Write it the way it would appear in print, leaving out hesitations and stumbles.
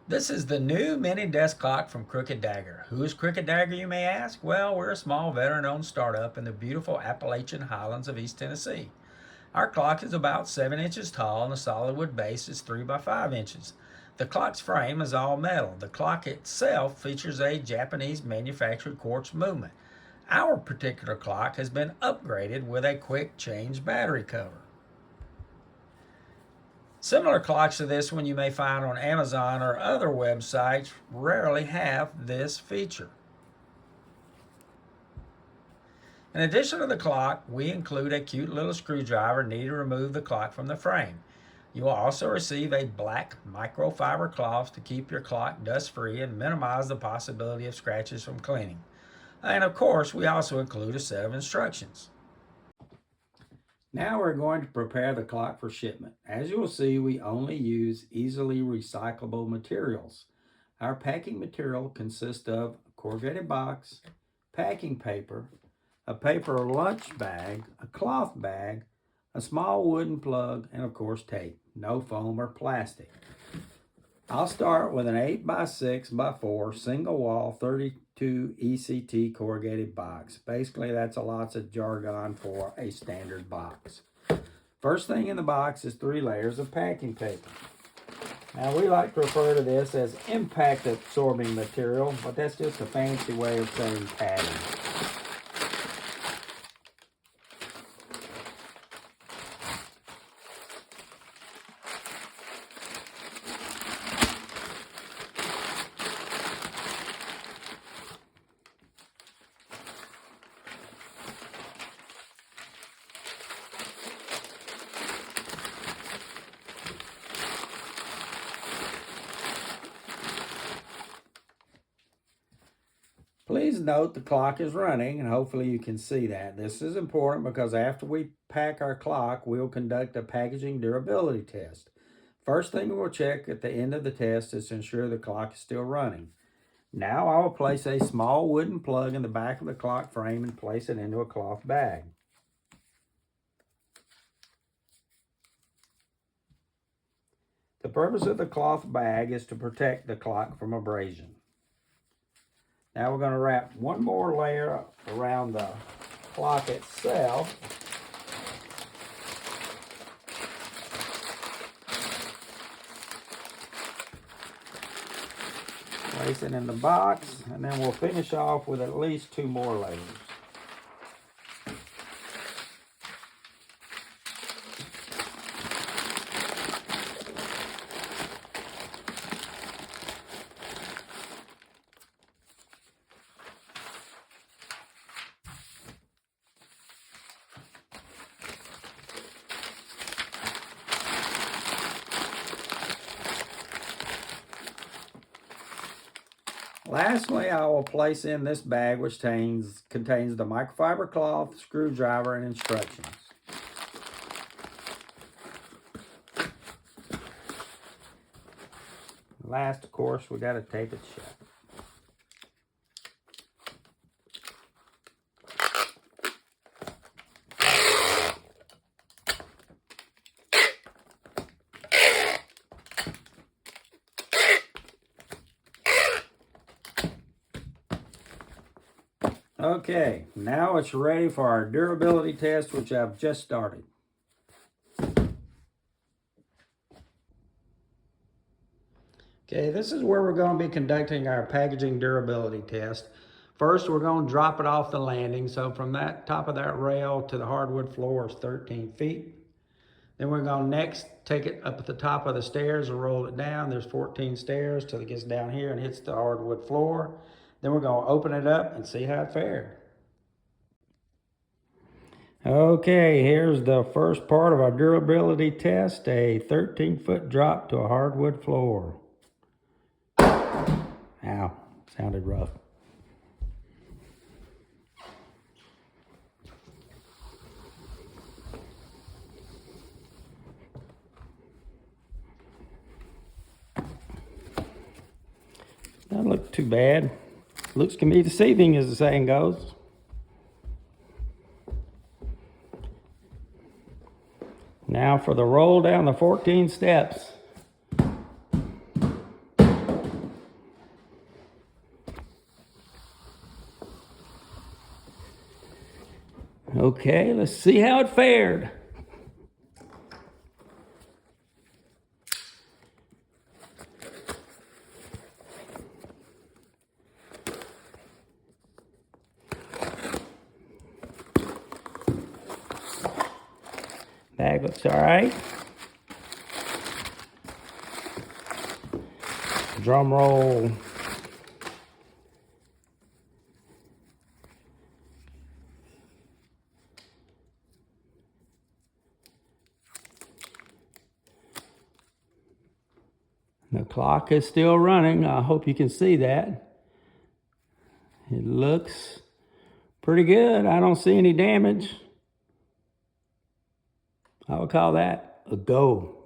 This is the new mini desk clock from Crooked Dagger. Who's Crooked Dagger, you may ask? Well, we're a small veteran-owned startup in the beautiful Appalachian Highlands of East Tennessee. Our clock is about 7 inches tall and the solid wood base is 3 by 5 inches. The clock's frame is all metal. The clock itself features a Japanese manufactured quartz movement. Our particular clock has been upgraded with a quick change battery cover. Similar clocks to this one you may find on Amazon or other websites rarely have this feature. In addition to the clock, we include a cute little screwdriver needed to remove the clock from the frame. You will also receive a black microfiber cloth to keep your clock dust free and minimize the possibility of scratches from cleaning. And of course, we also include a set of instructions. Now we're going to prepare the clock for shipment. As you will see, we only use easily recyclable materials. Our packing material consists of a corrugated box, packing paper, a paper lunch bag, a cloth bag, a small wooden plug, and of course tape. No foam or plastic. I'll start with an 8 by 6 by 4 single wall 32 ECT corrugated box. Basically, that's a lots of jargon for a standard box. First thing in the box is 3 layers of packing paper. Now, we like to refer to this as impact absorbing material, but that's just a fancy way of saying padding. Please note the clock is running, and hopefully you can see that. This is important because after we pack our clock, we'll conduct a packaging durability test. First thing we'll check at the end of the test is to ensure the clock is still running. Now I will place a small wooden plug in the back of the clock frame and place it into a cloth bag. The purpose of the cloth bag is to protect the clock from abrasion. Now we're going to wrap one more layer around the clock itself. Place it in the box, and then we'll finish off with at least 2 more layers. Lastly, I will place in this bag which contains the microfiber cloth, screwdriver, and instructions. Last, of course, we got to tape it shut. Okay, now it's ready for our durability test, which I've just started. Okay, this is where we're going to be conducting our packaging durability test. First, we're going to drop it off the landing. So from that top of that rail to the hardwood floor is 13 feet. Then we're going to next take it up at the top of the stairs and roll it down. There's 14 stairs till it gets down here and hits the hardwood floor. Then we're going to open it up and see how it fared. Okay, here's the first part of our durability test, a 13-foot drop to a hardwood floor. Ow, sounded rough. Doesn't look too bad. Looks can be deceiving, as the saying goes. Now for the roll down the 14 steps. Okay, let's see how it fared. Bag looks all right. Drum roll. The clock is still running. I hope you can see that. It looks pretty good. I don't see any damage. I would call that a go.